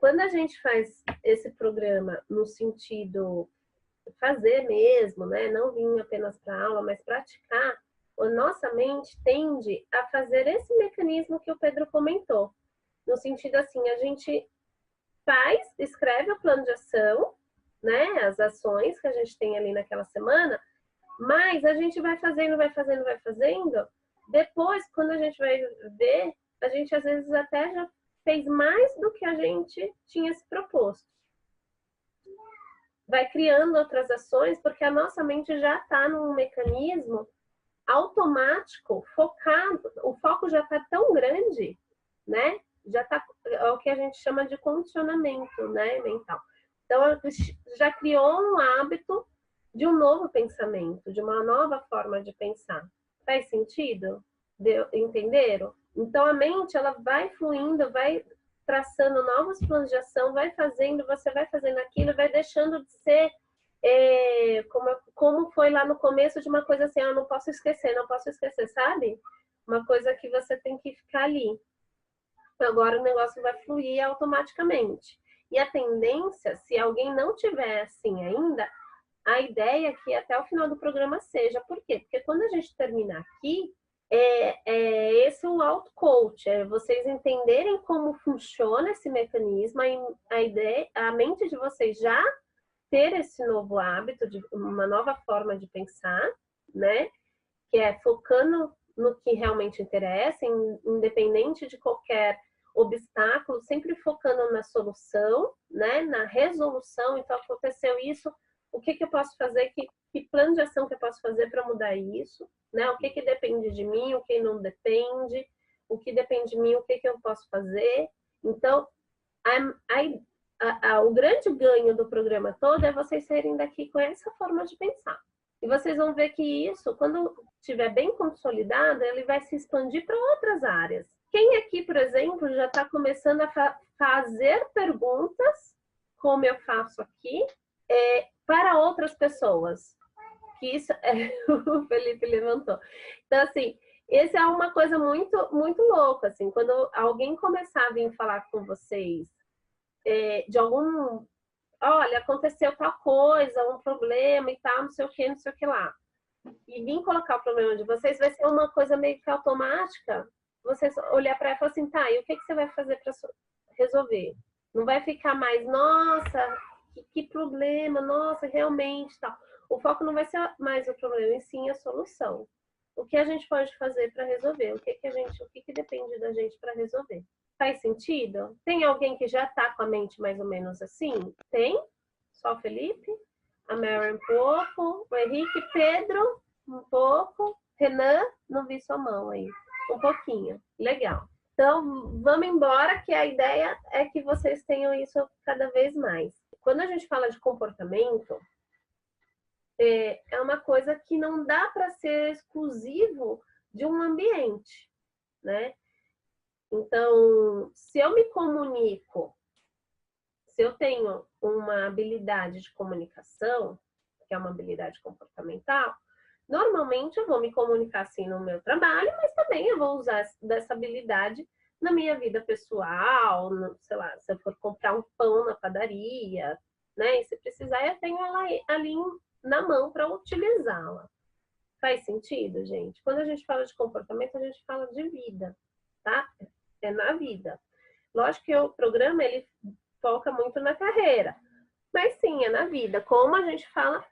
quando a gente faz esse programa no sentido fazer mesmo, né? Não vir apenas para aula, mas praticar, a nossa mente tende a fazer esse mecanismo que o Pedro comentou. No sentido assim, a gente faz, escreve o plano de ação, né? As ações que a gente tem ali naquela semana, mas a gente vai fazendo, vai fazendo, vai fazendo. Depois, quando a gente vai ver, a gente às vezes até já fez mais do que a gente tinha se proposto. Vai criando outras ações, porque a nossa mente já está num mecanismo automático, focado, o foco já está tão grande, né? Já está, é o que a gente chama de condicionamento, né, mental. Então, já criou um hábito de um novo pensamento, de uma nova forma de pensar. Faz sentido? Entenderam? Então, a mente, ela vai fluindo, vai traçando novos planos de ação, vai fazendo, você vai fazendo aquilo, vai deixando de ser como foi lá no começo de uma coisa assim, eu não posso esquecer, sabe? Uma coisa que você tem que ficar ali. Agora o negócio vai fluir automaticamente. E a tendência, se alguém não tiver assim ainda, a ideia é que até o final do programa seja. Por quê? Porque quando a gente terminar aqui, esse é o auto-coach, é vocês entenderem como funciona esse mecanismo, a mente de vocês já ter esse novo hábito, de uma nova forma de pensar, né? Que é focando no que realmente interessa, independente de qualquer obstáculo, sempre focando na solução, né? Na resolução. Então, aconteceu isso, o que eu posso fazer, que plano de ação que eu posso fazer para mudar isso, né? O que depende de mim, o que não depende, o que depende de mim, o que eu posso fazer. Então, o grande ganho do programa todo é vocês saírem daqui com essa forma de pensar. E vocês vão ver que isso, quando estiver bem consolidado, ele vai se expandir para outras áreas. Quem aqui, por exemplo, já está começando a fazer perguntas, como eu faço aqui, para outras pessoas? Que isso o Felipe levantou. Então, assim, essa é uma coisa muito, muito louca, assim, quando alguém começar a vir falar com vocês de algum, olha, aconteceu tal coisa, um problema e tal, não sei o que lá. E vir colocar o problema de vocês, vai ser uma coisa meio que automática. Vocês olhar para ela e falar assim, tá, e o que você vai fazer para resolver? Não vai ficar mais, nossa, que problema, nossa, realmente, tal. O foco não vai ser mais o problema, e sim a solução. O que a gente pode fazer para resolver? O que depende da gente para resolver? Faz sentido? Tem alguém que já está com a mente mais ou menos assim? Tem? Só o Felipe? A Mary um pouco? O Henrique? Pedro? Um pouco? Renan? Não vi sua mão aí. Um pouquinho. Legal. Então, vamos embora, que a ideia é que vocês tenham isso cada vez mais. Quando a gente fala de comportamento, é uma coisa que não dá para ser exclusivo de um ambiente, né? Então, se eu me comunico, se eu tenho uma habilidade de comunicação, que é uma habilidade comportamental, normalmente eu vou me comunicar assim no meu trabalho, mas também eu vou usar dessa habilidade na minha vida pessoal, sei lá, se eu for comprar um pão na padaria, né? E se precisar, eu tenho ela ali na mão para utilizá-la. Faz sentido, gente? Quando a gente fala de comportamento, a gente fala de vida, tá? É na vida. Lógico que o programa, ele foca muito na carreira, mas sim, é na vida. Como a gente fala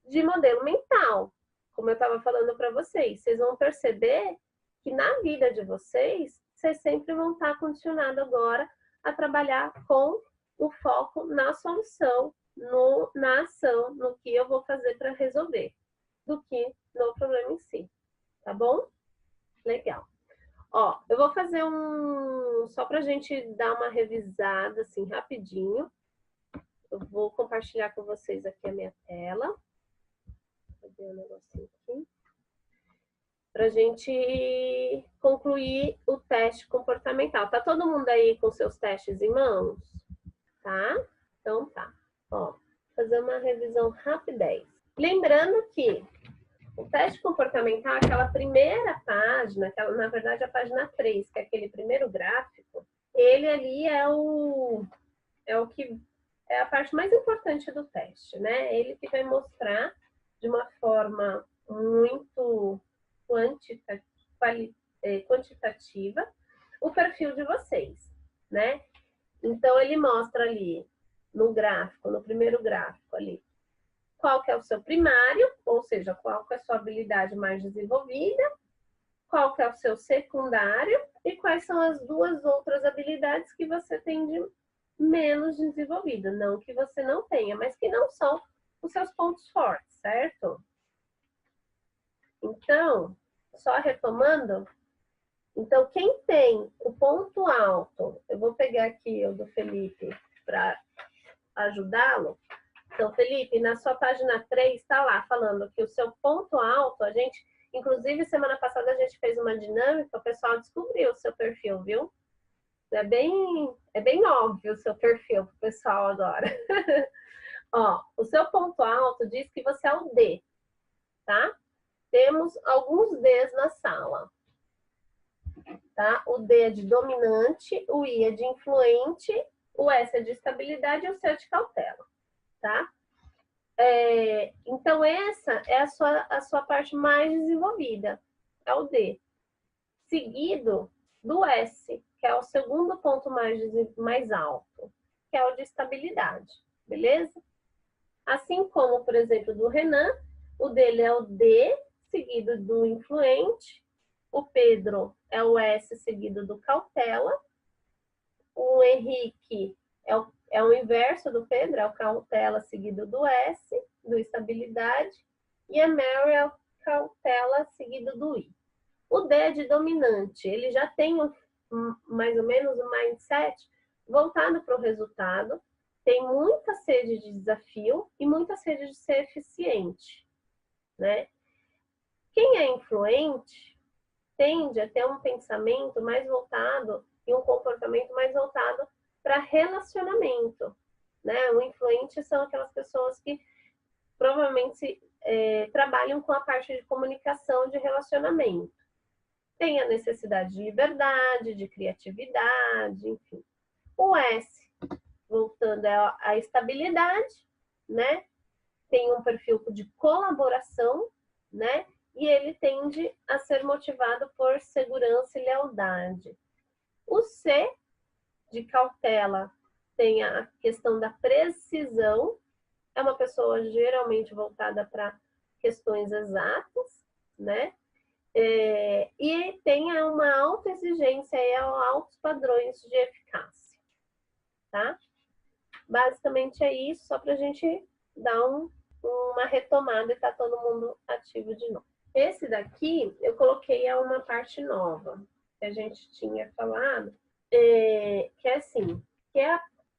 de modelo mental, como eu estava falando para vocês, vocês vão perceber que na vida de vocês, vocês sempre vão estar condicionados agora a trabalhar com o foco na solução, na ação, no que eu vou fazer para resolver, do que no problema em si, tá bom? Legal. Ó, eu vou fazer só pra gente dar uma revisada, assim, rapidinho. Eu vou compartilhar com vocês aqui a minha tela. Cadê o negocinho aqui? Pra gente concluir o teste comportamental. Tá todo mundo aí com seus testes em mãos? Tá? Então tá. Ó, vou fazer uma revisão rapidez. Lembrando que o teste comportamental, aquela primeira página, na verdade a página 3, que é aquele primeiro gráfico, ele ali é é o que é a parte mais importante do teste, né? Ele que vai mostrar de uma forma muito quantitativa o perfil de vocês, né? Então, ele mostra ali no gráfico, no primeiro gráfico ali, qual que é o seu primário, ou seja, qual que é a sua habilidade mais desenvolvida, qual que é o seu secundário e quais são as duas outras habilidades que você tem de menos desenvolvida. Não que você não tenha, mas que não são os seus pontos fortes, certo? Então, só retomando, então quem tem o ponto alto, eu vou pegar aqui o do Felipe para ajudá-lo. Então, Felipe, na sua página 3 está lá falando que o seu ponto alto, a gente, inclusive semana passada a gente fez uma dinâmica, o pessoal descobriu o seu perfil, viu? É bem óbvio o seu perfil pro pessoal agora. Ó, o seu ponto alto diz que você é o D, tá? Temos alguns Ds na sala. Tá? O D é de dominante, o I é de influente, o S é de estabilidade e o C é de cautela, tá? Então, essa é a sua parte mais desenvolvida, é o D. Seguido do S, que é o segundo ponto mais alto, que é o de estabilidade, beleza? Assim como, por exemplo, do Renan, o dele é o D, seguido do influente, o Pedro é o S, seguido do cautela, o Henrique é o inverso do Pedro, é o cautela, seguido do S, do estabilidade, e a Mary é o cautela, seguido do I. O D é de dominante, ele já tem mais ou menos um mindset voltado para o resultado, tem muita sede de desafio e muita sede de ser eficiente, né? Quem é influente tende a ter um pensamento mais voltado e um comportamento mais voltado para relacionamento, né? O influente são aquelas pessoas que provavelmente trabalham com a parte de comunicação, de relacionamento. Tem a necessidade de liberdade, de criatividade, enfim. O S, voltando à estabilidade, né? Tem um perfil de colaboração, né? E ele tende a ser motivado por segurança e lealdade. O C, de cautela, tem a questão da precisão, é uma pessoa geralmente voltada para questões exatas, né? E tem uma alta exigência e altos padrões de eficácia, tá? Basicamente é isso, só para a gente dar uma retomada e tá todo mundo ativo de novo. Esse daqui eu coloquei uma parte nova que a gente tinha falado, que é assim,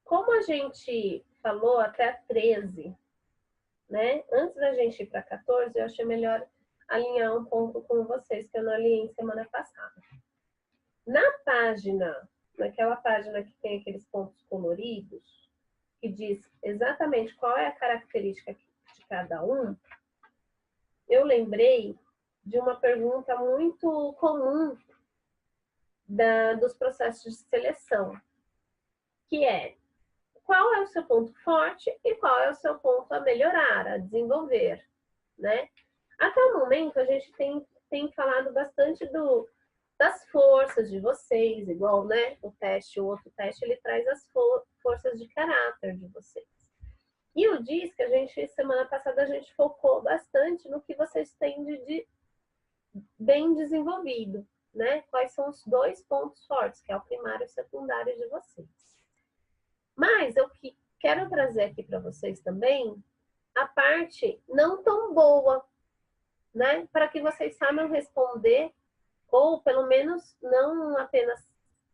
como a gente falou até 13, né? Antes da gente ir para 14, eu achei melhor alinhar um ponto com vocês que eu não alinhei semana passada. Naquela página que tem aqueles pontos coloridos, que diz exatamente qual é a característica de cada um, eu lembrei de uma pergunta muito comum dos processos de seleção, que é: qual é o seu ponto forte e qual é o seu ponto a melhorar, a desenvolver, né? Até o momento, a gente tem falado bastante das forças de vocês, igual, né? O outro teste, ele traz as forças de caráter de vocês. E o DISC, semana passada, a gente focou bastante no que vocês têm de bem desenvolvido, né? Quais são os dois pontos fortes, que é o primário e o secundário de vocês. Mas eu quero trazer aqui para vocês também a parte não tão boa, né? Para que vocês saibam responder, ou pelo menos não apenas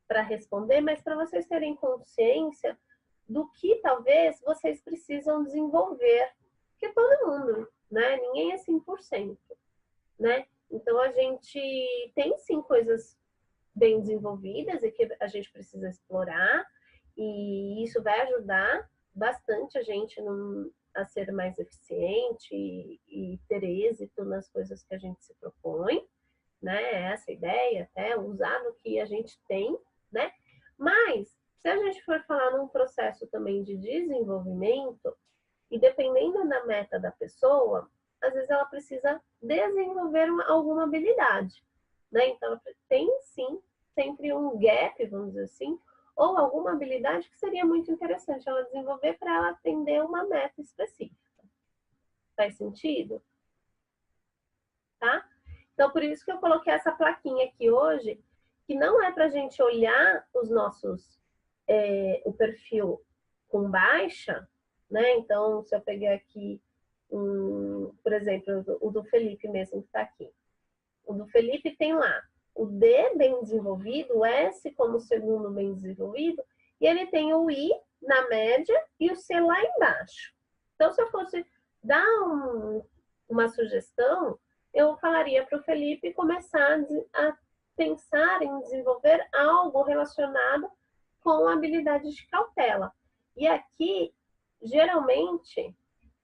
para responder, mas para vocês terem consciência do que talvez vocês precisam desenvolver. Porque todo mundo, né? Ninguém é 100%, né? Então, a gente tem sim coisas bem desenvolvidas e que a gente precisa explorar, e isso vai ajudar bastante a gente a ser mais eficiente e ter êxito nas coisas que a gente se propõe, né? Essa ideia, até usar no que a gente tem, né? Mas Se a gente for falar num processo também de desenvolvimento, e dependendo da meta da pessoa, às vezes ela precisa desenvolver alguma habilidade, né? Então, ela tem sim sempre um gap, vamos dizer assim, ou alguma habilidade que seria muito interessante ela desenvolver para ela atender uma meta específica. Faz sentido? Tá? Então, por isso que eu coloquei essa plaquinha aqui hoje, que não é para a gente olhar os nossos, o perfil com baixa, né? Então, se eu pegar aqui, por exemplo, o do Felipe mesmo que está aqui. O do Felipe tem lá o D bem desenvolvido, o S como segundo bem desenvolvido, e ele tem o I na média e o C lá embaixo. Então, se eu fosse dar uma sugestão, eu falaria para o Felipe começar a pensar em desenvolver algo relacionado com a habilidade de cautela. E aqui, geralmente,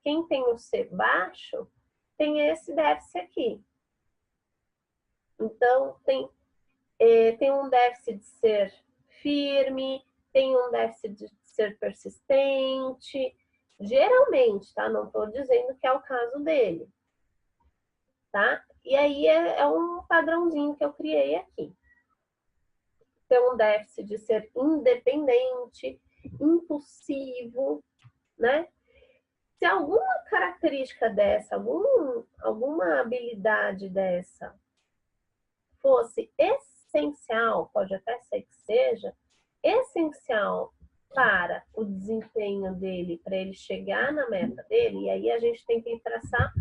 quem tem o C baixo, tem esse déficit aqui. Então, tem um déficit de ser firme, tem um déficit de ser persistente. Geralmente, tá? Não estou dizendo que é o caso dele. Tá? E aí é um padrãozinho que eu criei aqui. Tem um déficit de ser independente, impulsivo, né? Se alguma característica dessa, alguma habilidade dessa fosse essencial, pode até ser que seja, essencial para o desempenho dele, para ele chegar na meta dele, e aí a gente tem que traçar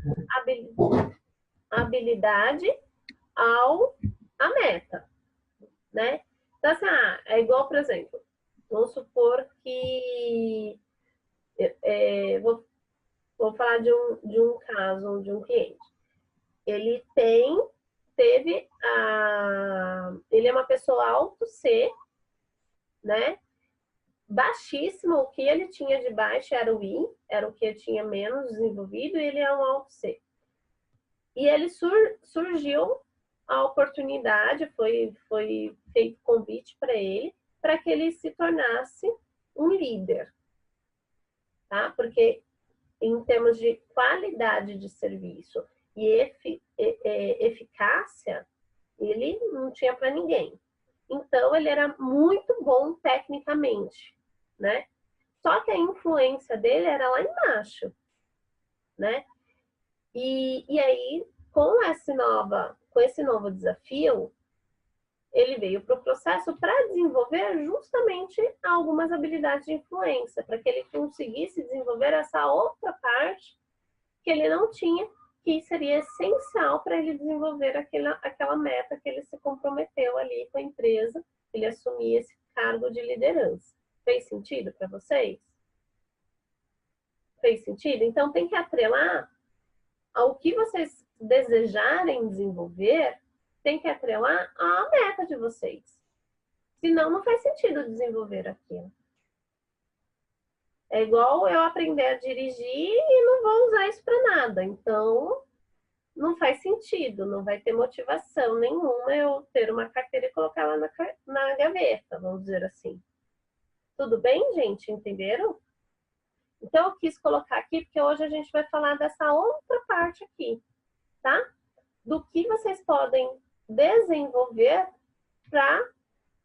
a habilidade à meta, né? Então, assim, é igual, por exemplo, vamos supor que vou falar de um caso de um cliente. Ele ele é uma pessoa alto C, né? Baixíssimo, o que ele tinha de baixo era o I, era o que ele tinha menos desenvolvido, e ele é um alto C. E ele surgiu a oportunidade, foi feito convite para ele, para que ele se tornasse um líder, tá? Porque em termos de qualidade de serviço e eficácia, ele não tinha para ninguém. Então, ele era muito bom tecnicamente, né? Só que a influência dele era lá embaixo, né? E aí, com esse novo desafio, ele veio para o processo para desenvolver justamente algumas habilidades de influência, para que ele conseguisse desenvolver essa outra parte que ele não tinha, que seria essencial para ele desenvolver aquela meta que ele se comprometeu ali com a empresa, ele assumir esse cargo de liderança. Fez sentido para vocês? Fez sentido? Então, tem que atrelar ao que vocês desejarem desenvolver, tem que atrelar à meta de vocês. Senão, não faz sentido desenvolver aquilo. É igual eu aprender a dirigir e não vou usar isso para nada. Então, não faz sentido, não vai ter motivação nenhuma eu ter uma carteira e colocar ela na gaveta, vamos dizer assim. Tudo bem, gente? Entenderam? Então, eu quis colocar aqui, porque hoje a gente vai falar dessa outra parte aqui, tá? Do que vocês podem desenvolver para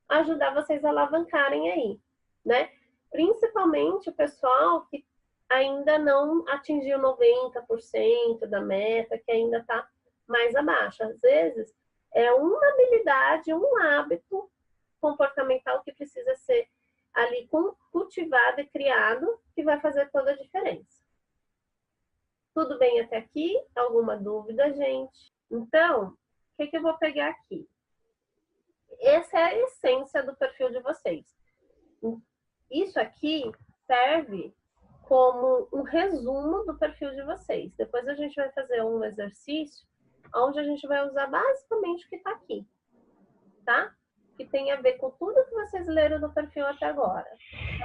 ajudar vocês a alavancarem aí, né? Principalmente o pessoal que ainda não atingiu 90% da meta, que ainda está mais abaixo. Às vezes, é uma habilidade, um hábito comportamental que precisa ser ali cultivado e criado, que vai fazer toda a diferença. Tudo bem até aqui? Alguma dúvida, gente? Então, o que eu vou pegar aqui? Essa é a essência do perfil de vocês. Isso aqui serve como um resumo do perfil de vocês. Depois a gente vai fazer um exercício onde a gente vai usar basicamente o que está aqui, tá? Que tem a ver com tudo que vocês leram do perfil até agora.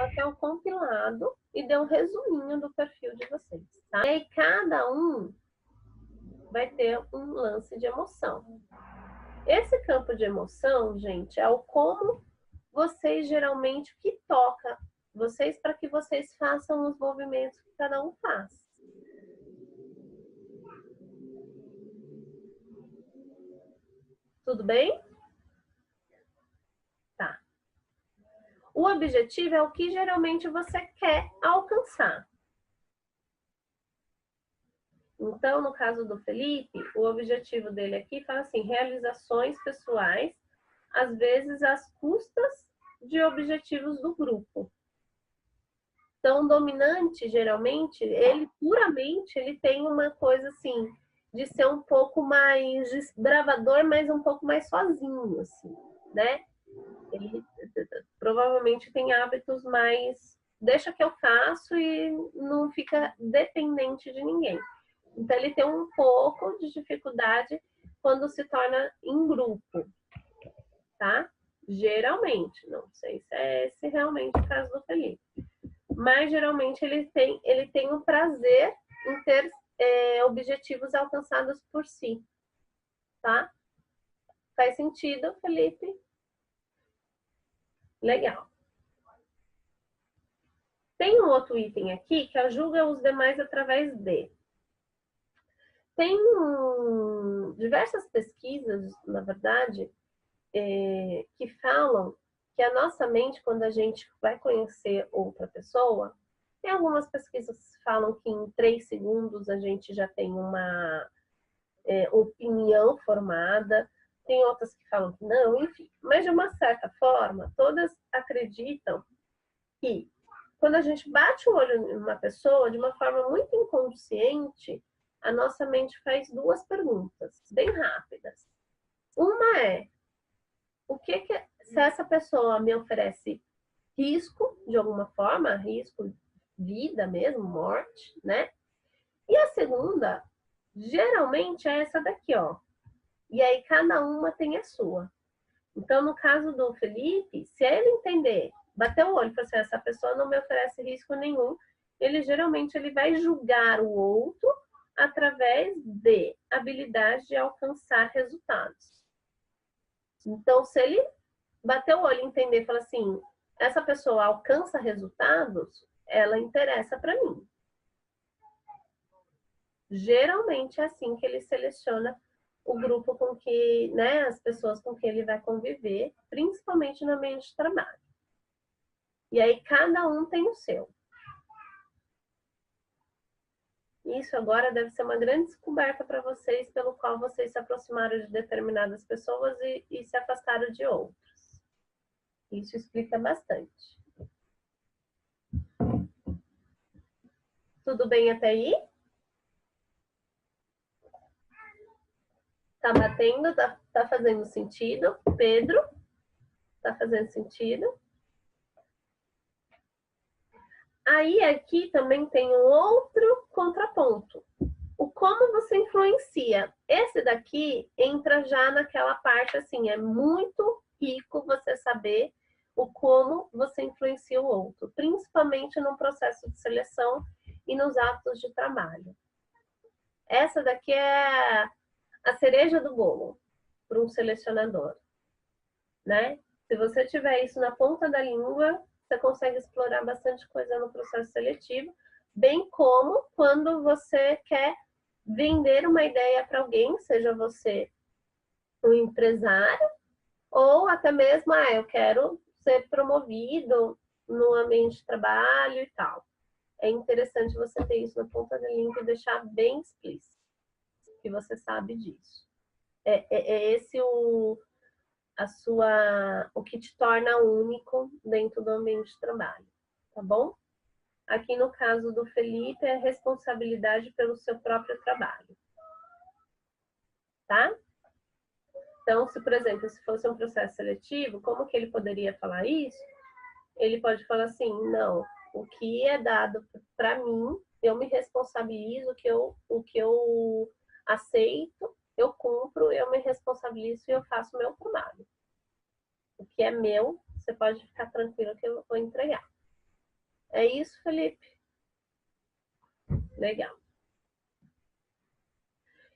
Até um compilado e deu um resuminho do perfil de vocês, tá? E aí cada um vai ter um lance de emoção. Esse campo de emoção, gente, é o como vocês geralmente o que toca vocês para que vocês façam os movimentos que cada um faz. Tudo bem? Tá. O objetivo é o que geralmente você quer alcançar. Então, no caso do Felipe, o objetivo dele aqui fala assim, realizações pessoais, às vezes às custas de objetivos do grupo. Então, o dominante, geralmente, ele puramente, ele tem uma coisa assim, de ser um pouco mais desbravador, mas um pouco mais sozinho, assim, né? Ele provavelmente tem hábitos mais, deixa que eu faço e não fica dependente de ninguém. Então, ele tem um pouco de dificuldade quando se torna em grupo, tá? Geralmente, não sei se é esse realmente o caso do Felipe. Mas, geralmente, ele tem um prazer em ter objetivos alcançados por si, tá? Faz sentido, Felipe? Legal. Tem um outro item aqui que é julga os demais através de. Tem diversas pesquisas, na verdade, que falam que a nossa mente, quando a gente vai conhecer outra pessoa, tem algumas pesquisas que falam que em 3 segundos a gente já tem uma opinião formada, tem outras que falam que não, enfim. Mas, de uma certa forma, todas acreditam que quando a gente bate o olho em uma pessoa, de uma forma muito inconsciente, a nossa mente faz 2 perguntas, bem rápidas. Uma é, se essa pessoa me oferece risco, de alguma forma, risco, vida mesmo, morte, né? E a segunda, geralmente, é essa daqui, ó. E aí, cada uma tem a sua. Então, no caso do Felipe, se ele entender, bater o olho e falar assim, essa pessoa não me oferece risco nenhum, ele geralmente ele vai julgar o outro através de habilidade de alcançar resultados. Então, se ele bater o olho e entender e falar assim, essa pessoa alcança resultados, ela interessa para mim. Geralmente é assim que ele seleciona o grupo com que, né, as pessoas com quem ele vai conviver, principalmente no ambiente de trabalho. E aí cada um tem o seu. Isso agora deve ser uma grande descoberta para vocês, pelo qual vocês se aproximaram de determinadas pessoas e se afastaram de outras. Isso explica bastante. Tudo bem até aí? Tá batendo? Tá fazendo sentido? Pedro? Tá fazendo sentido? Aí aqui também tem um outro contraponto. O como você influencia. Esse daqui entra já naquela parte assim, é muito rico você saber o como você influencia o outro, principalmente no processo de seleção e nos atos de trabalho. Essa daqui é a cereja do bolo para um selecionador, né? Se você tiver isso na ponta da língua, você consegue explorar bastante coisa no processo seletivo, bem como quando você quer vender uma ideia para alguém, seja você um empresário, ou até mesmo, eu quero ser promovido no ambiente de trabalho e tal. É interessante você ter isso na ponta da língua e deixar bem explícito, que você sabe disso. É esse o que te torna único dentro do ambiente de trabalho, tá bom? Aqui no caso do Felipe, é responsabilidade pelo seu próprio trabalho, tá? Então, se, por exemplo, se fosse um processo seletivo, como que ele poderia falar isso? Ele pode falar assim, não, o que é dado para mim, eu me responsabilizo, o que eu aceito, eu cumpro, eu me responsabilizo e eu faço o meu trabalho. O que é meu, você pode ficar tranquilo que eu vou entregar. É isso, Felipe? Legal.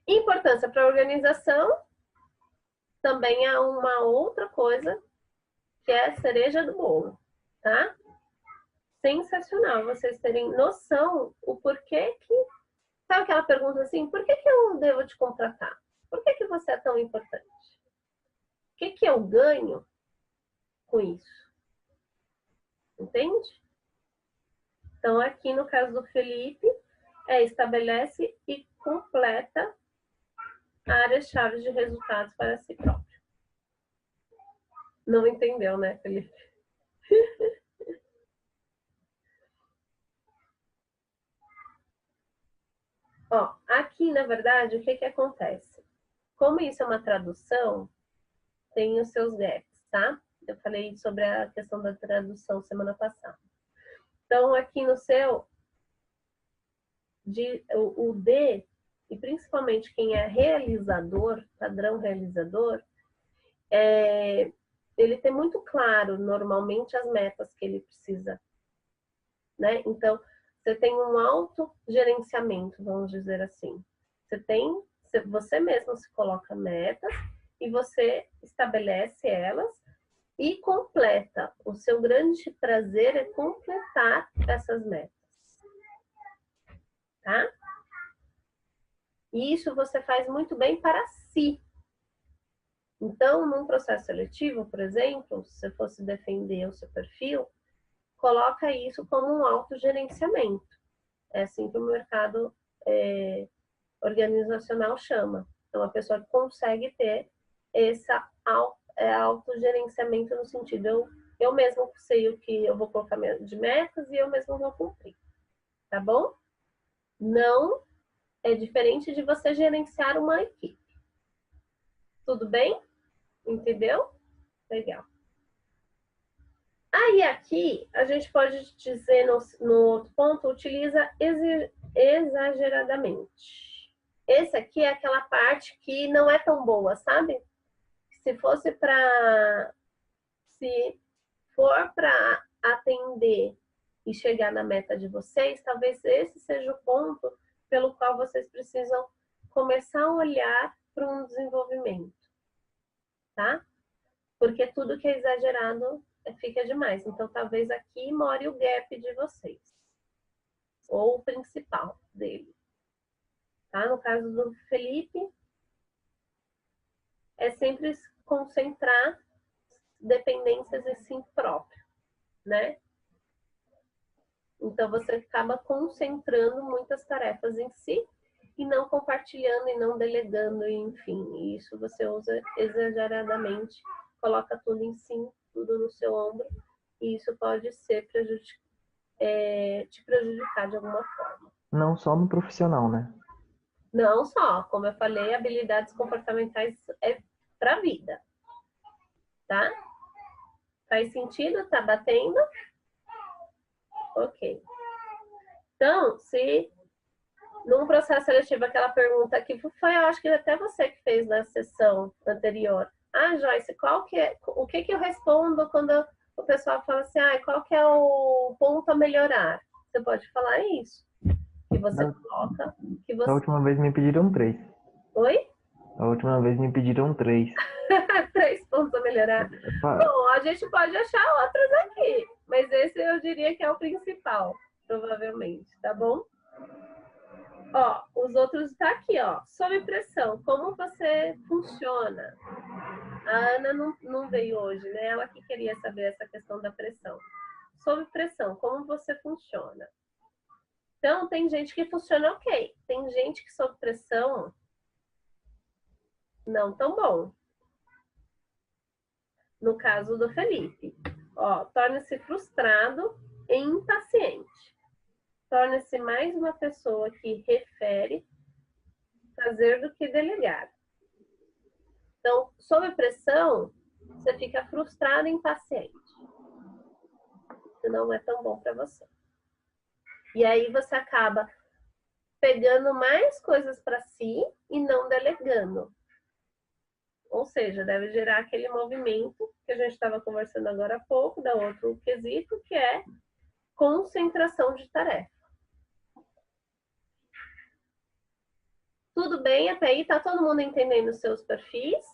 Importância para a organização também é uma outra coisa que é a cereja do bolo, tá? Sensacional vocês terem noção o porquê que... Sabe aquela pergunta assim, por que eu devo te contratar? Por que você é tão importante? O que eu ganho com isso? Entende? Então, aqui no caso do Felipe, estabelece e completa áreas-chave de resultados para si próprio. Não entendeu, né, Felipe? Ó, aqui, na verdade, o que acontece? Como isso é uma tradução, tem os seus gaps, tá? Eu falei sobre a questão da tradução semana passada. Então, aqui no seu, o D, e principalmente quem é realizador, padrão realizador, ele tem muito claro, normalmente, as metas que ele precisa, né? Então, você tem um autogerenciamento, vamos dizer assim. Você mesmo se coloca metas e você estabelece elas e completa. O seu grande prazer é completar essas metas, tá? E isso você faz muito bem para si. Então, num processo seletivo, por exemplo, se você fosse defender o seu perfil, coloca isso como um autogerenciamento. É assim que o mercado organizacional chama. Então, a pessoa consegue ter esse autogerenciamento no sentido, eu mesmo sei o que eu vou colocar de metas e eu mesmo vou cumprir. Tá bom? Não é diferente de você gerenciar uma equipe. Tudo bem? Entendeu? Legal. Aí aqui, a gente pode dizer no outro ponto, utiliza exageradamente. Esse aqui é aquela parte que não é tão boa, sabe? Se for para atender e chegar na meta de vocês, talvez esse seja o ponto pelo qual vocês precisam começar a olhar para um desenvolvimento, tá? Porque tudo que é exagerado fica demais. Então, talvez aqui more o gap de vocês. Ou o principal dele. Tá? No caso do Felipe, é sempre concentrar dependências em si próprio, né? Então, você acaba concentrando muitas tarefas em si e não compartilhando e não delegando, enfim. Isso você usa exageradamente, coloca tudo em si, tudo no seu ombro, e isso pode ser te prejudicar de alguma forma. Não só no profissional, né? Não só, como eu falei, habilidades comportamentais é para a vida, tá? Faz sentido? Tá batendo? Ok. Então, se num processo seletivo aquela pergunta que foi, eu acho que até você que fez na sessão anterior. Ah, Joyce, o que eu respondo quando o pessoal fala assim, qual que é o ponto a melhorar? Você pode falar isso. Que você coloca, que Da você... última vez me pediram 3. Oi? A última vez me pediram 3. 3 pontos a melhorar. Bom, a gente pode achar outros aqui, mas esse eu diria que é o principal, provavelmente, tá bom? Ó, os outros tá aqui, ó. Sob pressão, como você funciona? A Ana não veio hoje, né? Ela que queria saber essa questão da pressão. Sob pressão, como você funciona? Então, tem gente que funciona ok. Tem gente que sob pressão não tão bom. No caso do Felipe, ó, torna-se frustrado e impaciente. Torna-se mais uma pessoa que refere fazer do que delegar. Então, sob pressão, você fica frustrado e impaciente. Isso não é tão bom para você. E aí você acaba pegando mais coisas para si e não delegando. Ou seja, deve gerar aquele movimento que a gente estava conversando agora há pouco, da outro quesito, que é concentração de tarefa. Tudo bem até aí? Tá todo mundo entendendo os seus perfis?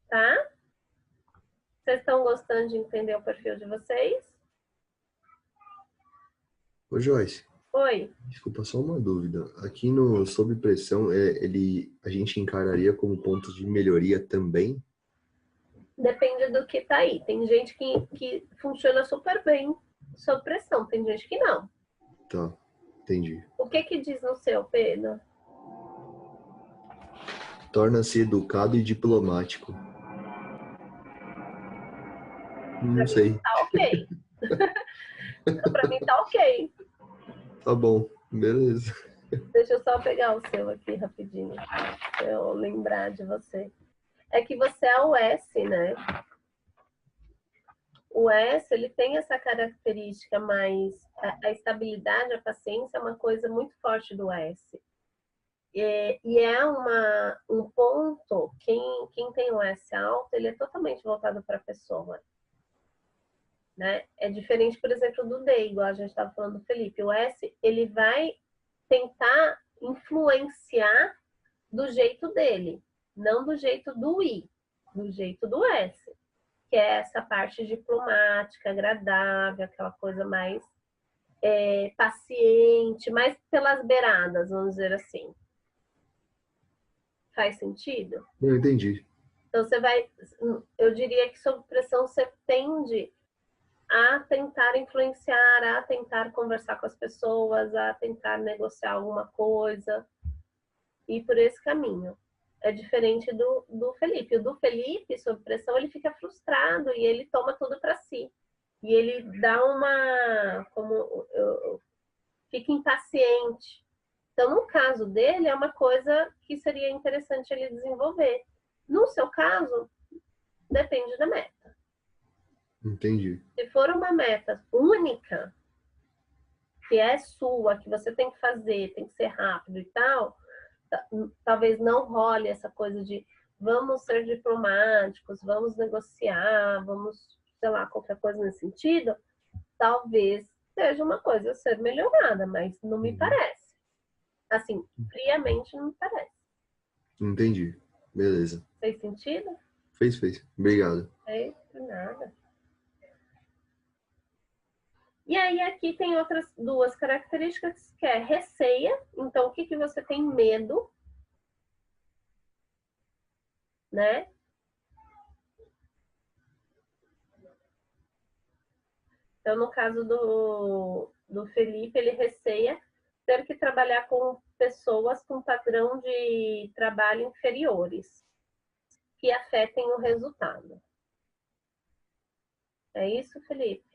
tá? Vocês estão gostando de entender o perfil de vocês? Ô, Joyce, Oi. desculpa, só uma dúvida. Aqui no Sob Pressão, a gente encararia como pontos de melhoria também? Depende do que tá aí. Tem gente que funciona super bem sob pressão, tem gente que não. Tá, entendi. O que que diz no seu, Pedro? Torna-se educado e diplomático. Não sei. Tá ok. Pra mim tá ok. Tá bom, beleza. Deixa eu só pegar o seu aqui rapidinho, pra eu lembrar de você. É que você é o S, né? O S, ele tem essa característica mais... A estabilidade, a paciência é uma coisa muito forte do S. E é um ponto, quem tem o S alto, ele é totalmente voltado para a pessoa. Né? É diferente, por exemplo, do D, igual a gente estava falando do Felipe. O S, ele vai tentar influenciar do jeito dele, não do jeito do I, do jeito do S, que é essa parte diplomática, agradável, aquela coisa mais paciente, mais pelas beiradas, vamos dizer assim. Faz sentido? Eu entendi. Então você vai, eu diria que sob pressão você tende a tentar influenciar, a tentar conversar com as pessoas, a tentar negociar alguma coisa, e por esse caminho. É diferente do Felipe. O do Felipe, sob pressão, ele fica frustrado e ele toma tudo para si. E ele dá fica impaciente. Então, no caso dele, é uma coisa que seria interessante ele desenvolver. No seu caso, depende da meta. Entendi. Se for uma meta única, que é sua, que você tem que fazer, tem que ser rápido e tal, talvez não role essa coisa de vamos ser diplomáticos, vamos negociar, vamos, sei lá, qualquer coisa nesse sentido, talvez seja uma coisa a ser melhorada, mas não me parece. Assim, friamente não me parece. Entendi. Beleza. Fez sentido? Fez. Obrigado. Fez, nada. E aí aqui tem outras duas características, que é receia. Então, o que que você tem medo, né? Então, no caso do Felipe, ele receia ter que trabalhar com pessoas com padrão de trabalho inferiores, que afetem o resultado. É isso, Felipe?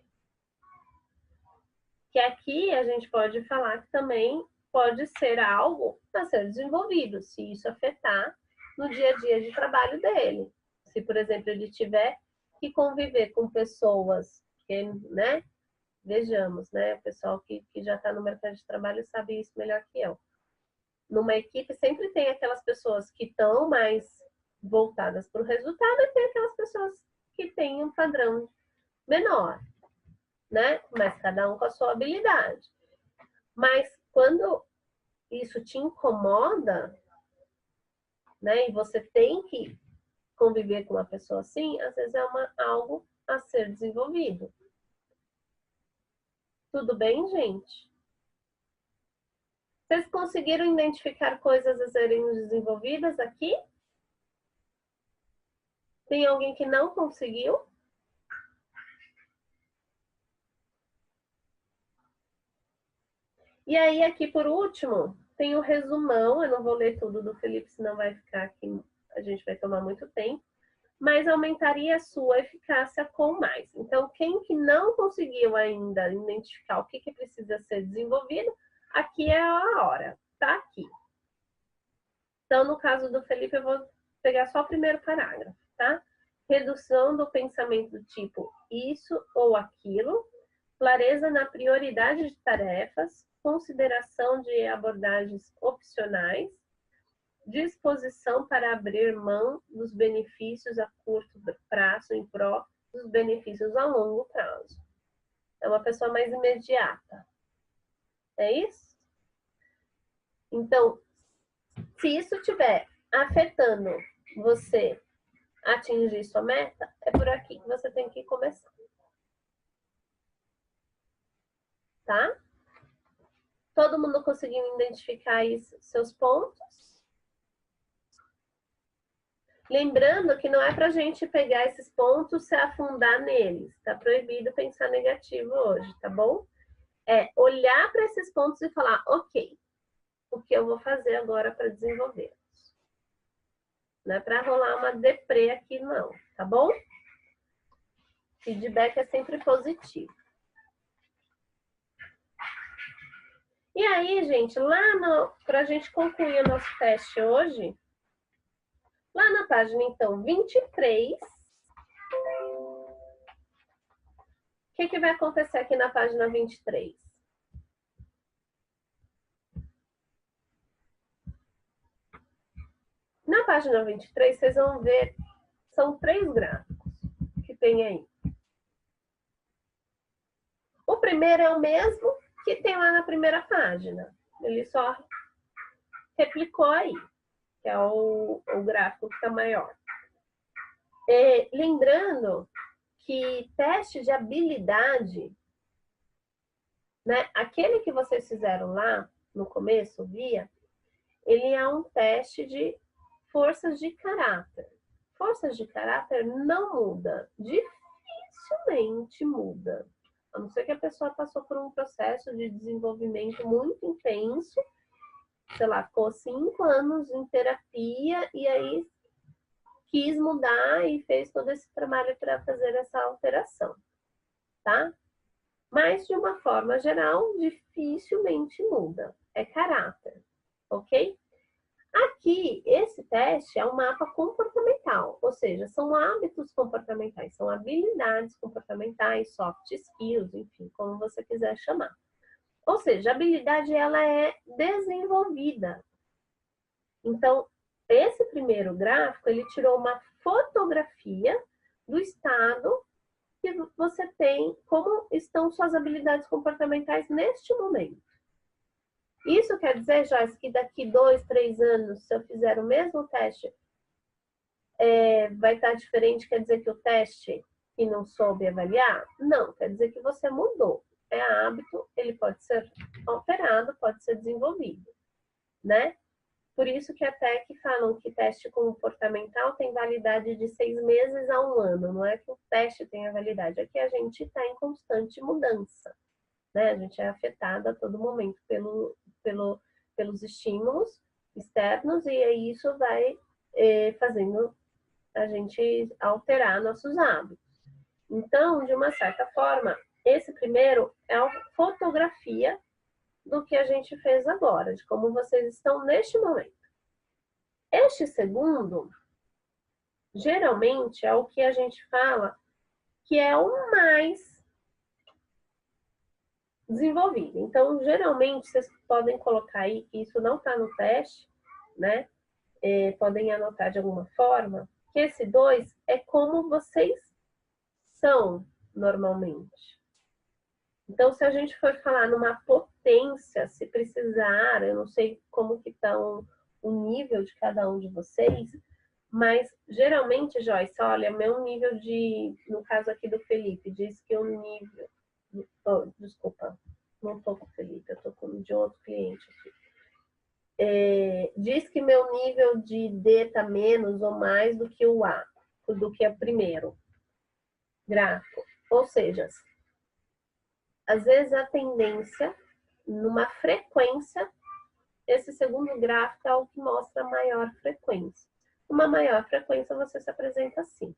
Que aqui a gente pode falar que também pode ser algo a ser desenvolvido, se isso afetar no dia a dia de trabalho dele. Se, por exemplo, ele tiver que conviver com pessoas que, né? Vejamos, né? O pessoal que já está no mercado de trabalho sabe isso melhor que eu. Numa equipe sempre tem aquelas pessoas que estão mais voltadas para o resultado e tem aquelas pessoas que têm um padrão menor, né? Mas cada um com a sua habilidade. Mas quando isso te incomoda, né? E você tem que conviver com uma pessoa assim, às vezes é algo a ser desenvolvido. Tudo bem, gente? Vocês conseguiram identificar coisas a serem desenvolvidas aqui? Tem alguém que não conseguiu? E aí, aqui por último, tem o resumão. Eu não vou ler tudo do Felipe, senão vai ficar aqui, a gente vai tomar muito tempo. Mas aumentaria a sua eficácia com mais. Então, quem que não conseguiu ainda identificar o que precisa ser desenvolvido, aqui é a hora, tá aqui. Então, no caso do Felipe, eu vou pegar só o primeiro parágrafo, tá? Redução do pensamento do tipo isso ou aquilo, clareza na prioridade de tarefas, consideração de abordagens opcionais, disposição para abrir mão dos benefícios a curto prazo em prol dos benefícios a longo prazo. É uma pessoa mais imediata. É isso? Então, se isso estiver afetando você atingir sua meta, é por aqui que você tem que começar. Tá? Todo mundo conseguiu identificar aí seus pontos? Lembrando que não é para a gente pegar esses pontos e se afundar neles. Tá proibido pensar negativo hoje, tá bom? É olhar para esses pontos e falar, ok, o que eu vou fazer agora para desenvolvê-los? Não é para rolar uma deprê aqui, não, tá bom? Feedback é sempre positivo. E aí, gente, para a gente concluir o nosso teste hoje, lá na página, então, 23, o que vai acontecer aqui na página 23? Na página 23, vocês vão ver, são 3 gráficos que tem aí. O primeiro é o mesmo que tem lá na primeira página. Ele só replicou aí, que é o gráfico que está maior. Lembrando que teste de habilidade, né, aquele que vocês fizeram lá no começo, ele é um teste de forças de caráter. Forças de caráter não muda, dificilmente muda. A não ser que a pessoa passou por um processo de desenvolvimento muito intenso, sei lá, ficou 5 anos em terapia e aí quis mudar e fez todo esse trabalho para fazer essa alteração, tá? Mas, de uma forma geral, dificilmente muda. É caráter, ok? Aqui, esse teste é um mapa comportamental, ou seja, são hábitos comportamentais, são habilidades comportamentais, soft skills, enfim, como você quiser chamar. Ou seja, a habilidade, ela é desenvolvida. Então, esse primeiro gráfico, ele tirou uma fotografia do estado que você tem, como estão suas habilidades comportamentais neste momento. Isso quer dizer, Joyce, que daqui 2, 3 anos, se eu fizer o mesmo teste, vai estar diferente? Quer dizer que o teste que não soube avaliar? Não, quer dizer que você mudou. É hábito, ele pode ser alterado, pode ser desenvolvido, né? Por isso que até que falam que teste comportamental tem validade de 6 meses a 1 ano. Não é que o teste tenha validade, é que a gente está em constante mudança, né? A gente é afetado a todo momento pelos estímulos externos e aí isso vai fazendo a gente alterar nossos hábitos. Então, de uma certa forma, esse primeiro é a fotografia do que a gente fez agora, de como vocês estão neste momento. Este segundo, geralmente, é o que a gente fala que é o mais desenvolvido. Então, geralmente, vocês podem colocar aí que isso não está no teste, né? Podem anotar de alguma forma, que esse 2 é como vocês são normalmente. Então, se a gente for falar numa potência, se precisar, eu não sei como que está o nível de cada um de vocês, mas geralmente, Joyce, olha, meu nível de, no caso aqui do Felipe, diz que o nível, desculpa, não estou com o Felipe, eu estou de outro cliente aqui. Diz que meu nível de D está menos ou mais do que o A, do que o primeiro gráfico. Ou seja, às vezes a tendência, numa frequência, esse segundo gráfico é o que mostra maior frequência. Uma maior frequência você se apresenta assim,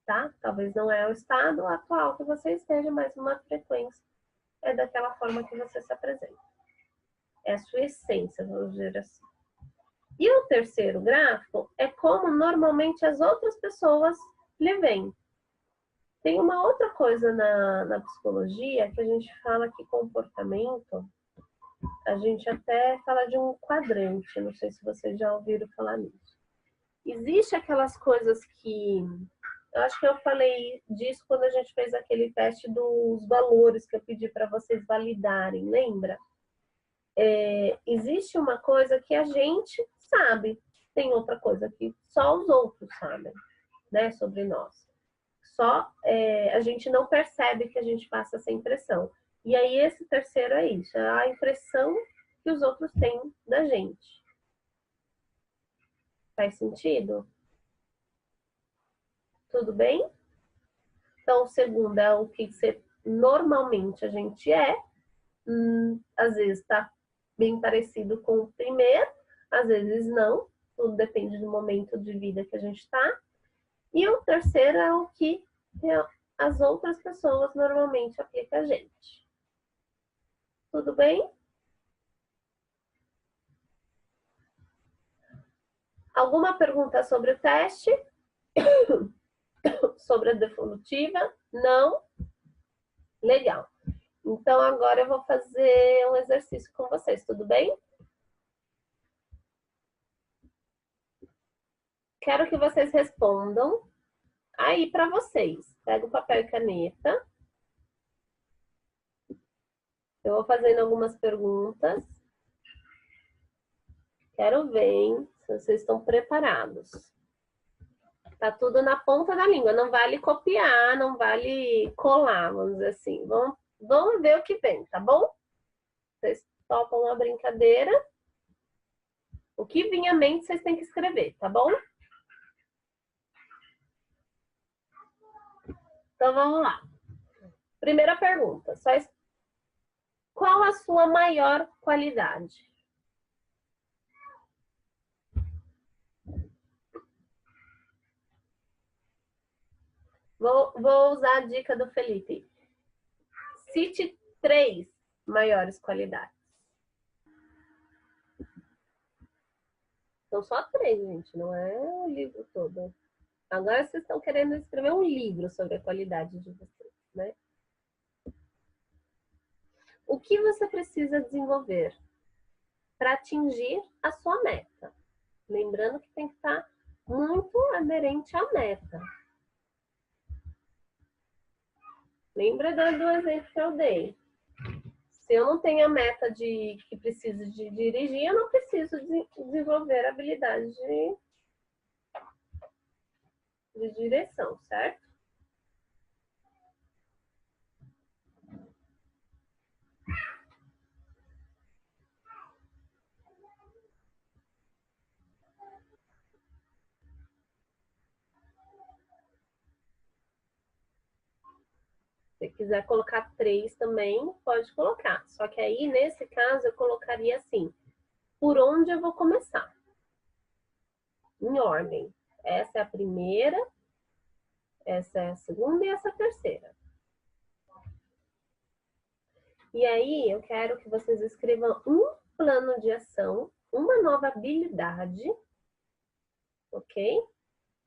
tá? Talvez não é o estado atual que você esteja, mas uma frequência é daquela forma que você se apresenta. É a sua essência, vamos dizer assim. E o terceiro gráfico é como normalmente as outras pessoas lhe veem. Tem uma outra coisa na psicologia que a gente fala que comportamento, a gente até fala de um quadrante, não sei se vocês já ouviram falar nisso. Existe aquelas coisas que, eu acho que eu falei disso quando a gente fez aquele teste dos valores que eu pedi para vocês validarem, lembra? Existe uma coisa que a gente sabe. tem outra coisa que só os outros sabem, né, sobre nós. Só a gente não percebe que a gente passa essa impressão. E aí esse terceiro é isso, é a impressão que os outros têm da gente. Faz sentido? Tudo bem? Então, o segundo é o que normalmente a gente é. Às vezes está bem parecido com o primeiro, às vezes não. Tudo depende do momento de vida que a gente está. E o terceiro é o que as outras pessoas normalmente aplicam a gente. Tudo bem? Alguma pergunta sobre o teste? Sobre a devolutiva? Não? Legal. Então, agora eu vou fazer um exercício com vocês, tudo bem? Quero que vocês respondam aí para vocês. Pega o papel e caneta. Eu vou fazendo algumas perguntas. Quero ver, hein, se vocês estão preparados. Tá tudo na ponta da língua. Não vale copiar, não vale colar, vamos dizer assim. Vamos ver o que vem, tá bom? Vocês topam uma brincadeira. O que vinha à mente, vocês têm que escrever, tá bom? Então, vamos lá. Primeira pergunta. Qual a sua maior qualidade? Vou usar a dica do Felipe. Cite 3 maiores qualidades. São só 3, gente. Não é o livro todo. Agora vocês estão querendo escrever um livro sobre a qualidade de vocês, né? O que você precisa desenvolver para atingir a sua meta? Lembrando que tem que estar muito aderente à meta. Lembra do exemplo que eu dei? Se eu não tenho a meta que preciso de dirigir, eu não preciso desenvolver a habilidade de direção, certo? Se quiser colocar 3 também, pode colocar. Só que aí, nesse caso, eu colocaria assim, por onde eu vou começar? Em ordem. Essa é a primeira, essa é a segunda e essa é a terceira. E aí, eu quero que vocês escrevam um plano de ação, uma nova habilidade, ok?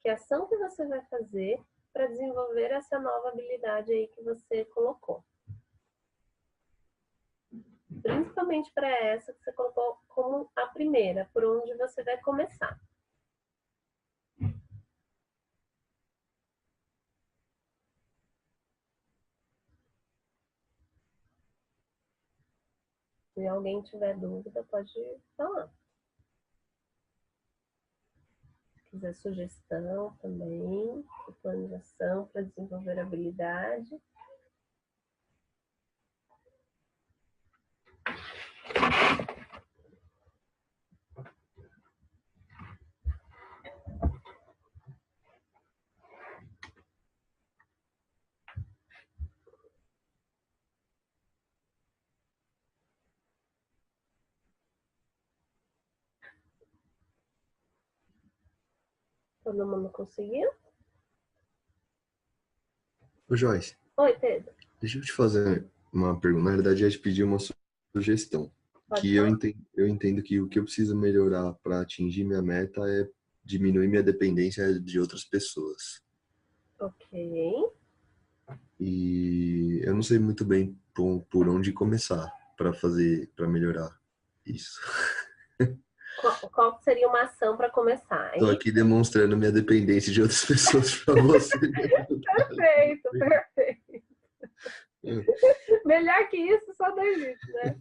Que ação que você vai fazer para desenvolver essa nova habilidade aí que você colocou. Principalmente para essa que você colocou como a primeira, por onde você vai começar. Se alguém tiver dúvida, pode falar. Se quiser sugestão também, plano de ação para desenvolver habilidade. Todo mundo conseguiu? Ô, Joyce, Oi, Pedro. deixa eu te fazer uma pergunta. Na verdade, eu ia te pedir uma sugestão. Pode Que falar? eu entendo que o que eu preciso melhorar para atingir minha meta é diminuir minha dependência de outras pessoas. Ok. E eu não sei muito bem por onde começar para melhorar isso. Qual seria uma ação para começar, Estou hein? aqui demonstrando minha dependência de outras pessoas para você. Perfeito, perfeito. Melhor que isso, só não existe, né?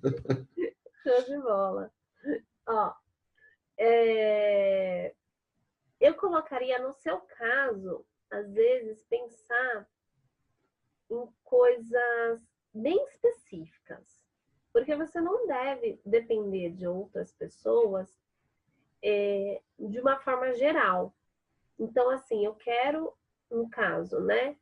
Show de bola. Ó, eu colocaria no seu caso, às vezes, pensar em coisas bem específicas. Porque você não deve depender de outras pessoas de uma forma geral. Então, assim, eu quero, no caso, né?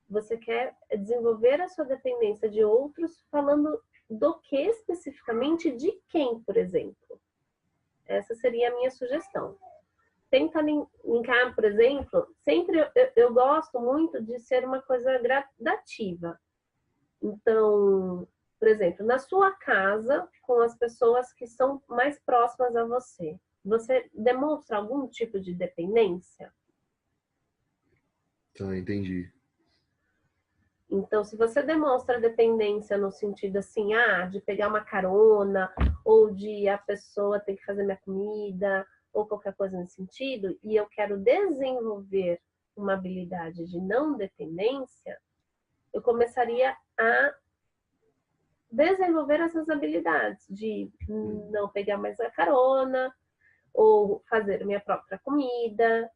Você quer desenvolver a sua dependência de outros falando do que especificamente, de quem, por exemplo. Essa seria a minha sugestão. Tenta linkar, por exemplo, sempre eu gosto muito de ser uma coisa gradativa. Então, por exemplo, na sua casa, com as pessoas que são mais próximas a você, você demonstra algum tipo de dependência? Tá, entendi. Então, se você demonstra dependência no sentido assim, de pegar uma carona, ou de a pessoa ter que fazer minha comida, ou qualquer coisa nesse sentido, e eu quero desenvolver uma habilidade de não dependência, eu começaria a desenvolver essas habilidades de não pegar mais a carona, ou fazer minha própria comida,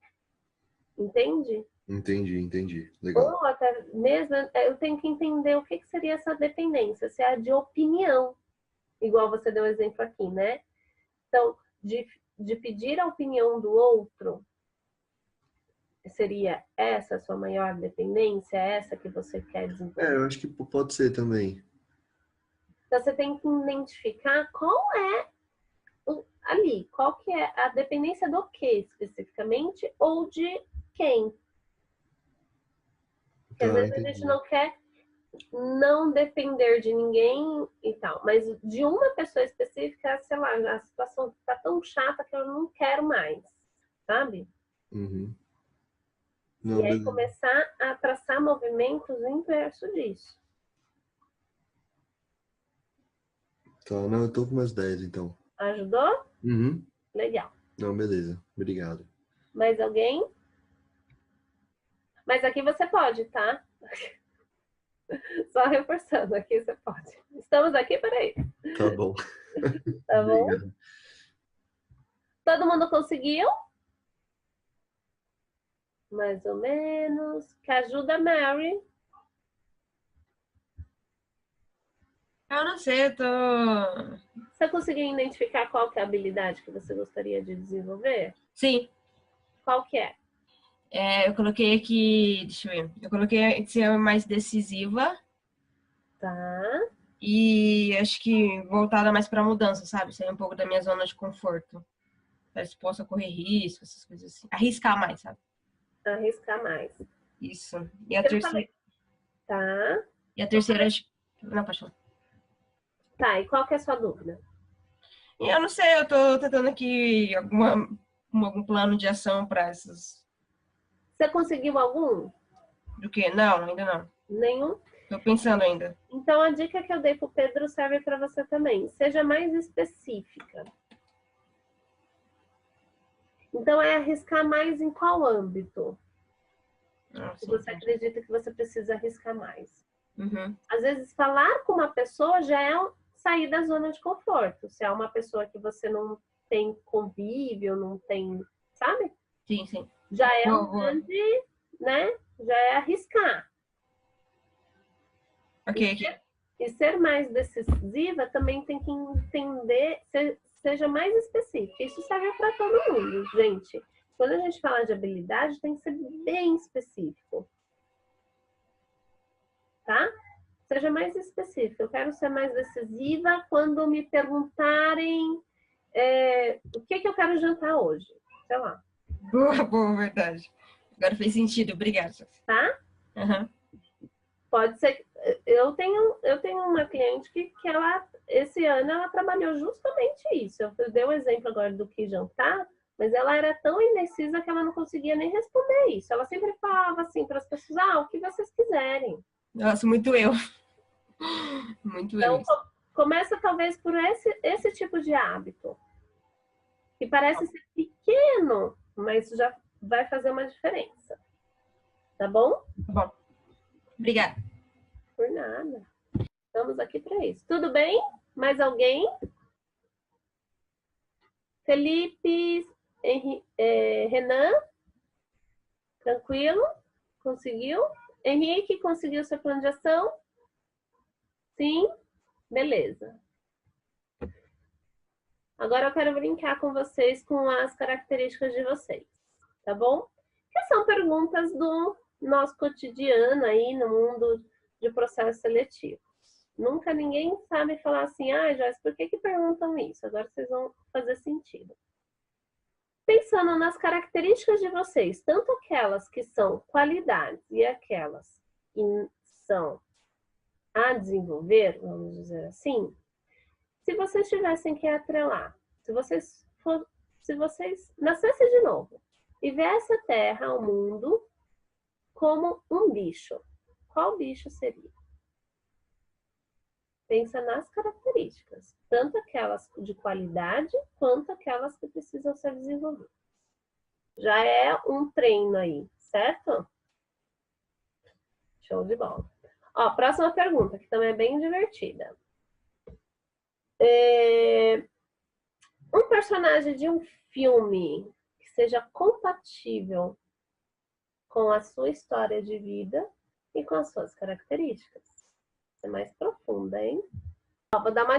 entende? Entendi. Legal. Ou até mesmo, eu tenho que entender o que seria essa dependência, se é de opinião, igual você deu exemplo aqui, né? Então, de pedir a opinião do outro, seria essa a sua maior dependência? Essa que você quer desenvolver? Eu acho que pode ser também. Então, você tem que identificar qual é ali, qual que é a dependência do que especificamente, ou de quem. Porque às Tá, vezes a gente entendi. não quer não depender de ninguém e tal, mas de uma pessoa específica, sei lá, a situação tá tão chata que eu não quero mais, sabe? Uhum. E Não, aí beleza. começar a traçar movimentos inverso disso. Tá, não, eu tô com umas 10 então. Ajudou? Uhum. Legal. Não, beleza. Obrigado. Mais alguém? Mas aqui você pode, tá? Só reforçando, aqui você pode. Estamos aqui, peraí. Tá bom. Tá bom? Obrigado. Todo mundo conseguiu? Mais ou menos. Que ajuda a Mary. Eu não sei, eu tô. Você conseguiu identificar qual que é a habilidade que você gostaria de desenvolver? Sim, Qual que é? eu coloquei aqui. Deixa eu ver. Eu coloquei ser mais decisiva Tá. e acho que voltada mais pra mudança, sabe? Sair um pouco da minha zona de conforto. Tá disposta a correr risco, essas coisas assim. Arriscar mais, sabe? Arriscar mais. Isso. E a Eu terceira. falei. Tá. E a terceira, acho. Não, pode falar. Tá, e qual que é a sua dúvida? E eu não sei, eu tô tentando aqui algum plano de ação pra essas. Você conseguiu algum? Do quê? Não, ainda não. Nenhum? Tô pensando ainda. Então, a dica que eu dei pro Pedro serve para você também. Seja mais específica. Então, é arriscar mais em qual âmbito? Nossa, Você acredita que você precisa arriscar mais? Uhum. Às vezes, falar com uma pessoa já é sair da zona de conforto. Se é uma pessoa que você não tem convívio, não tem, sabe? Sim, sim. Já é um Vou. grande, né? Já é arriscar. Ok. E ser mais decisiva também tem que entender, seja mais específica. Isso serve para todo mundo, gente. Quando a gente fala de habilidade, tem que ser bem específico. Tá? Seja mais específico. Eu quero ser mais decisiva quando me perguntarem o que eu quero jantar hoje. Sei lá. Boa, verdade. Agora fez sentido, obrigada. Tá? Uhum. Pode ser. Eu tenho uma cliente que ela, esse ano, ela trabalhou justamente isso. Eu dei o exemplo agora do que jantar, mas ela era tão indecisa que ela não conseguia nem responder isso. Ela sempre falava assim para as pessoas: o que vocês quiserem. Nossa, muito eu. Muito eu. Então, começa talvez por esse tipo de hábito, que parece ser pequeno, mas já vai fazer uma diferença. Tá bom? Tá bom. Obrigada. Por nada. Estamos aqui para isso. Tudo bem? Mais alguém? Felipe, Renan? Tranquilo? Conseguiu? Henrique, conseguiu seu plano de ação? Sim? Beleza. Agora eu quero brincar com vocês com as características de vocês, tá bom? Que são perguntas do nosso cotidiano aí no mundo de processos seletivos. Nunca ninguém sabe falar assim, Joyce, por que perguntam isso? Agora vocês vão fazer sentido. Pensando nas características de vocês, tanto aquelas que são qualidades e aquelas que são a desenvolver, vamos dizer assim, se vocês tivessem que atrelar, se vocês nascessem de novo e viessem a Terra, o mundo, como um bicho, qual bicho seria? Pensa nas características, tanto aquelas de qualidade quanto aquelas que precisam ser desenvolvidas. Já é um treino aí, certo? Show de bola. Ó, próxima pergunta, que também é bem divertida. Um personagem de um filme que seja compatível com a sua história de vida e com as suas características. É mais profunda, hein? Ó, vou dar uma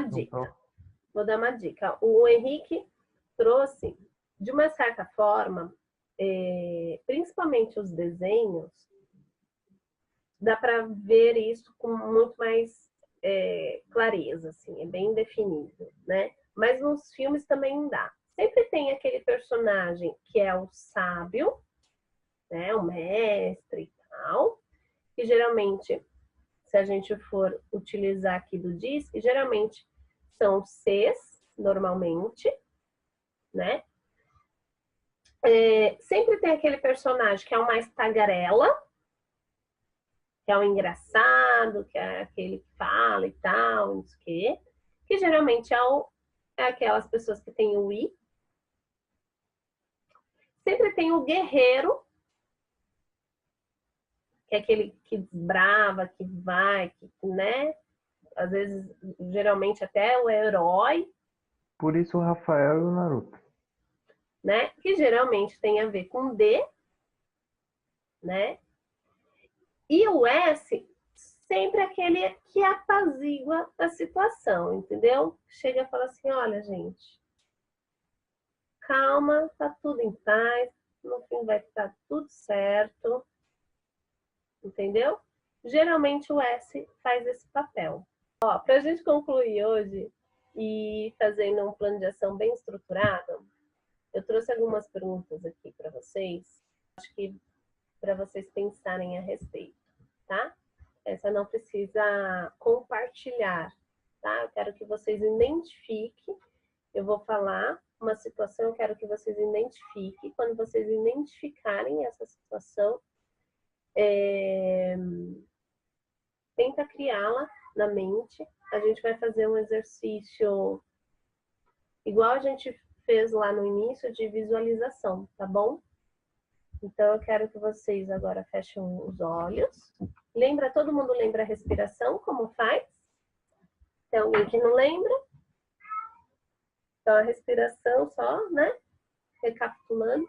dica. O Henrique trouxe, de uma certa forma, principalmente os desenhos, dá para ver isso com muito mais clareza, assim, é bem definido, né? Mas nos filmes também dá. Sempre tem aquele personagem que é o sábio, né? O mestre e tal, que geralmente, se a gente for utilizar aqui do DISC, geralmente são Cs, normalmente, né? Sempre tem aquele personagem que é o mais tagarela, que é o engraçado, que é aquele que fala e tal, não sei o quê, que geralmente é aquelas pessoas que têm o I. Sempre tem o guerreiro, que é aquele que desbrava, que vai, né? Às vezes, geralmente até o herói. Por isso o Rafael e o Naruto. Né? Que geralmente tem a ver com D, né? E o S, sempre aquele que apazigua a situação, entendeu? Chega e fala assim, olha, gente, calma, tá tudo em paz, no fim vai estar tudo certo, entendeu? Geralmente o S faz esse papel. Ó, pra gente concluir hoje e fazendo um plano de ação bem estruturado, eu trouxe algumas perguntas aqui para vocês, acho que para vocês pensarem a respeito, tá? Essa não precisa compartilhar, tá? Eu quero que vocês identifiquem, eu vou falar uma situação, eu quero que vocês identifiquem. Quando vocês identificarem essa situação, tenta criá-la na mente. A gente vai fazer um exercício igual a gente fez lá no início de visualização, tá bom? Então, eu quero que vocês agora fechem os olhos. Todo mundo lembra a respiração, como faz? Tem alguém que não lembra? Então, a respiração só, né? Recapitulando.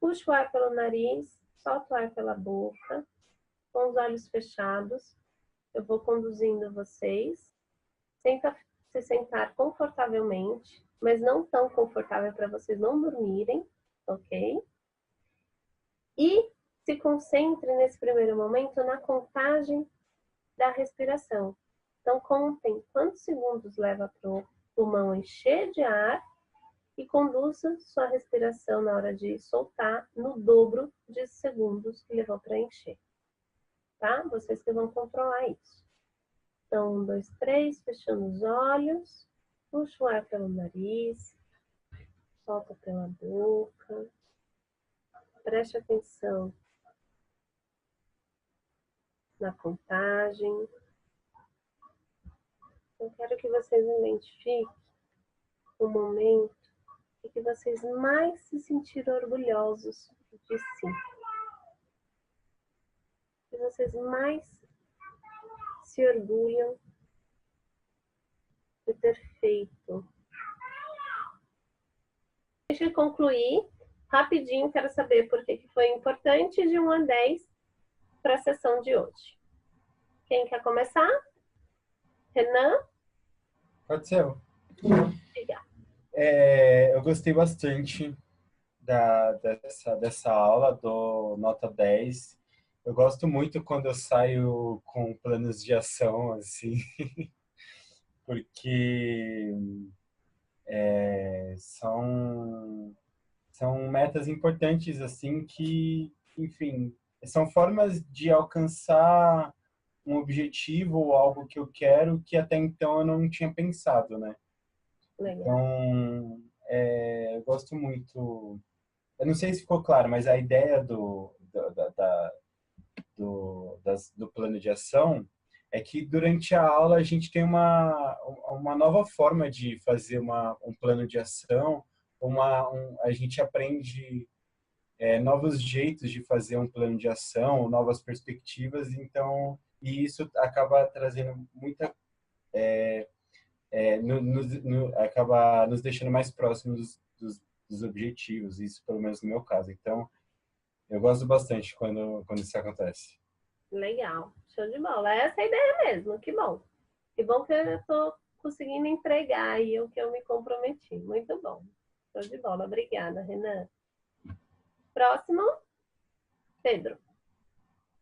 Puxa o ar pelo nariz, solta o ar pela boca, com os olhos fechados. Eu vou conduzindo vocês. Tenta se sentar confortavelmente, mas não tão confortável para vocês não dormirem, ok? E se concentre nesse primeiro momento na contagem da respiração. Então, contem quantos segundos leva para o pulmão encher de ar e conduza sua respiração na hora de soltar no dobro de segundos que levou para encher. Tá? Vocês que vão controlar isso. Então, 1, 2, 3, fechando os olhos. Puxa o ar pelo nariz. Solta pela boca. Preste atenção na contagem. Eu quero que vocês identifiquem o momento em que vocês mais se sentiram orgulhosos de si. Que vocês mais se orgulham de ter feito. Deixa eu concluir. rapidinho, quero saber por que foi importante de 1 a 10 para a sessão de hoje. Quem quer começar? Renan? Pode ser eu. Obrigada. Eu gostei bastante dessa aula do Nota 10. Eu gosto muito quando eu saio com planos de ação, assim, porque são metas importantes, assim, que, enfim, são formas de alcançar um objetivo ou algo que eu quero que até então eu não tinha pensado, né? Legal. Então, eu gosto muito. Eu não sei se ficou claro, mas a ideia do plano de ação é que durante a aula a gente tem uma nova forma de fazer um plano de ação, a gente aprende novos jeitos de fazer um plano de ação, novas perspectivas, então, e isso acaba trazendo muita acaba nos deixando mais próximos dos objetivos, isso pelo menos no meu caso. Então, eu gosto bastante quando isso acontece. Legal, show de bola. Essa é a ideia mesmo, que bom. Que bom que eu estou conseguindo entregar aí o que eu me comprometi. Muito bom. Show de bola. Obrigada, Renan. Próximo, Pedro.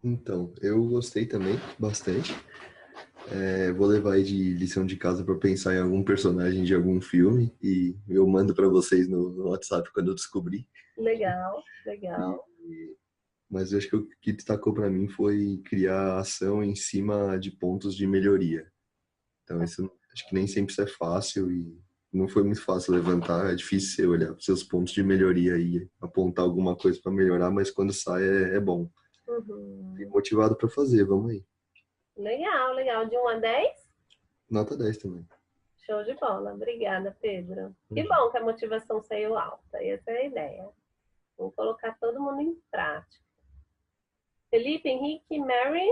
Então, eu gostei também bastante. Vou levar aí de lição de casa para pensar em algum personagem de algum filme e eu mando para vocês no WhatsApp quando eu descobrir. Legal, legal. Mas eu acho que o que destacou para mim foi criar ação em cima de pontos de melhoria. Então, isso acho que nem sempre isso é fácil e não foi muito fácil levantar. É difícil você olhar para seus pontos de melhoria e apontar alguma coisa para melhorar, mas quando sai é bom. Uhum. Fico motivado para fazer, vamos aí. Legal, legal. De 1 a 10? Nota 10 também. Show de bola. Obrigada, Pedro. Que bom que a motivação saiu alta. Essa é a ideia. Vamos colocar todo mundo em prática. Felipe, Henrique, Mary.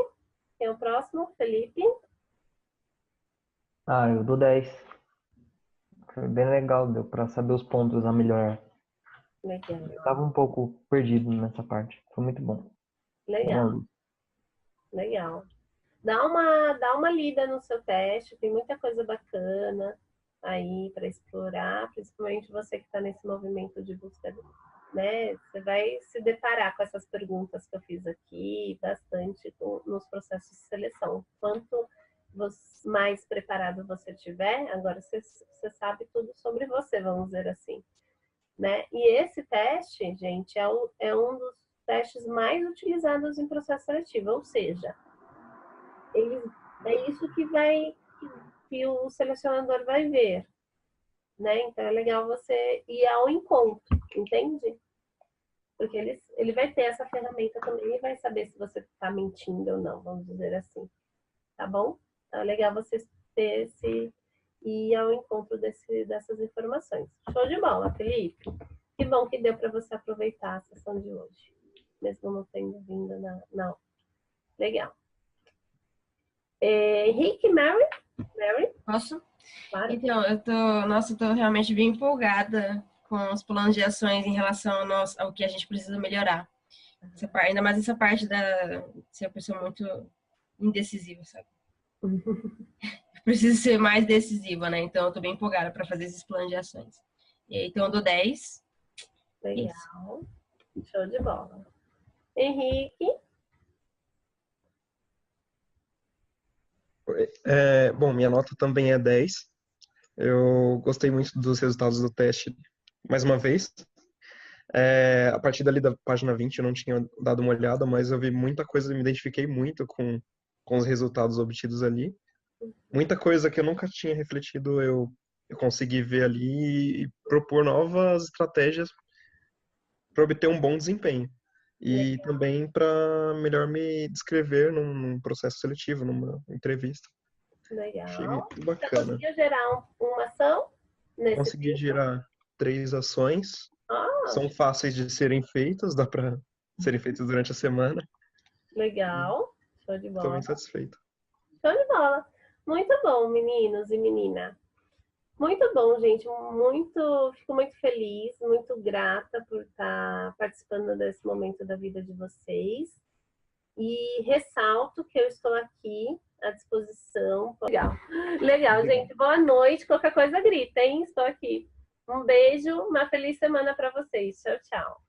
Quem é o próximo? Felipe. Eu dou 10. Foi bem legal, deu pra saber os pontos a melhorar. Legal. Eu tava um pouco perdido nessa parte. Foi muito bom. Legal. Legal. Dá uma lida no seu teste, tem muita coisa bacana aí para explorar, principalmente você que está nesse movimento de busca, né? Você vai se deparar com essas perguntas que eu fiz aqui bastante nos processos de seleção. Quanto mais preparado você tiver, agora você sabe tudo sobre você, vamos dizer assim, né? E esse teste, gente, é um dos testes mais utilizados em processo seletivo, ou seja, é isso que o selecionador vai ver, né? Então é legal você ir ao encontro, entende? Porque ele vai ter essa ferramenta também e vai saber se você está mentindo ou não, vamos dizer assim, tá bom? Então é legal você ir ao encontro dessas informações. Show de bola, Felipe. Que bom que deu para você aproveitar a sessão de hoje, mesmo não tendo vindo na legal. Henrique, Mary? Posso? Claro. Então, eu tô realmente bem empolgada com os planos de ações em relação ao que a gente precisa melhorar. Ainda mais essa parte de ser uma pessoa muito indecisiva, sabe? Preciso ser mais decisiva, né? Então, eu tô bem empolgada para fazer esses planos de ações. E aí, então, eu dou 10. Legal. Show de bola. Henrique? Bom, minha nota também é 10. Eu gostei muito dos resultados do teste, mais uma vez. A partir dali da página 20 eu não tinha dado uma olhada, mas eu vi muita coisa, me identifiquei muito com os resultados obtidos ali. Muita coisa que eu nunca tinha refletido, eu consegui ver ali e propor novas estratégias para obter um bom desempenho. E também para melhor me descrever num processo seletivo, numa entrevista. Achei Legal. muito Você bacana. conseguiu gerar uma ação nesse Consegui tipo? gerar 3 ações. Ah, São fáceis de serem feitas, dá para serem feitas durante a semana. legal. Show de Estou bola. bem satisfeito. Show de bola. Muito bom, meninos e menina. Muito bom, gente. Fico muito feliz, muito grata por estar participando desse momento da vida de vocês. E ressalto que eu estou aqui à disposição. Legal. Legal, gente. Boa noite. Qualquer coisa grita, hein? Estou aqui. Um beijo, uma feliz semana para vocês. Tchau, tchau.